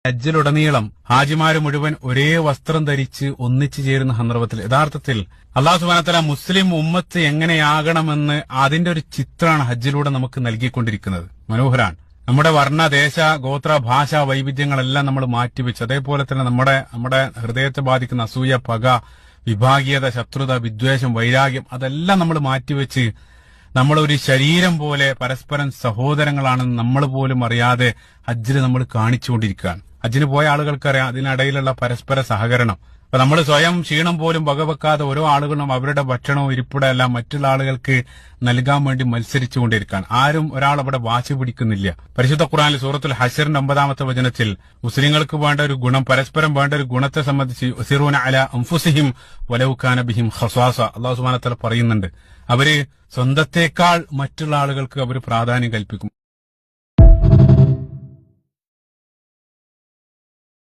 ഹജ്ജിലുടനീളം ഹാജിമാര് മുഴുവൻ ഒരേ വസ്ത്രം ധരിച്ച് ഒന്നിച്ചു ചേരുന്ന സന്ദർഭത്തിൽ യഥാർത്ഥത്തിൽ അല്ലാഹു സുബ്ഹാനഹു വ തആല മുസ്ലിം ഉമ്മത്ത് എങ്ങനെയാകണമെന്ന് അതിന്റെ ഒരു ചിത്രമാണ് ഹജ്ജിലൂടെ നമുക്ക് നൽകിക്കൊണ്ടിരിക്കുന്നത്. മനോഹരാണ്. നമ്മുടെ വർണ്ണ, ദേശ, ഗോത്ര, ഭാഷ വൈവിധ്യങ്ങളെല്ലാം നമ്മൾ മാറ്റിവെച്ച്, അതേപോലെ തന്നെ നമ്മുടെ ഹൃദയത്തെ ബാധിക്കുന്ന അസൂയ, പക, വിഭാഗീയത, ശത്രുത, വിദ്വേഷം, വൈരാഗ്യം അതെല്ലാം നമ്മൾ മാറ്റിവെച്ച് നമ്മളൊരു ശരീരം പോലെ പരസ്പരം സഹോദരങ്ങളാണെന്ന് നമ്മൾ പോലും അറിയാതെ ഹജ്ജിൽ നമ്മൾ കാണിച്ചുകൊണ്ടിരിക്കുകയാണ്. ഹജ്ജിന് പോയ ആളുകൾക്കറിയാം അതിനിടയിലുള്ള പരസ്പര സഹകരണം. അപ്പൊ നമ്മൾ സ്വയം ക്ഷീണം പോലും വകവെക്കാതെ ഓരോ ആളുകളും അവരുടെ ഭക്ഷണവും ഇരിപ്പിടം എല്ലാം മറ്റുള്ള ആളുകൾക്ക് നൽകാൻ വേണ്ടി മത്സരിച്ചുകൊണ്ടിരിക്കുകയാണ്. ആരും ഒരാൾ അവിടെ വാശി പിടിക്കുന്നില്ല. പരിശുദ്ധ ഖുർആനിൽ സൂറത്തുൽ ഹശറിന്റെ 9-ാമത്തെ വചനത്തിൽ മുസ്ലിങ്ങൾക്ക് വേണ്ട ഒരു ഗുണം, പരസ്പരം വേണ്ട ഒരു ഗുണത്തെ സംബന്ധിച്ച് യുസിറൂന അലാ അൻഫുസിഹിം വലൗ കാന ബിഹിം ഖസാസ അല്ലാഹു സുബ്ഹാനഹു വ തആല പറയുന്നുണ്ട്. അവര് സ്വന്തത്തേക്കാൾ മറ്റുള്ള ആളുകൾക്ക് അവർ പ്രാധാന്യം കൽപ്പിക്കും.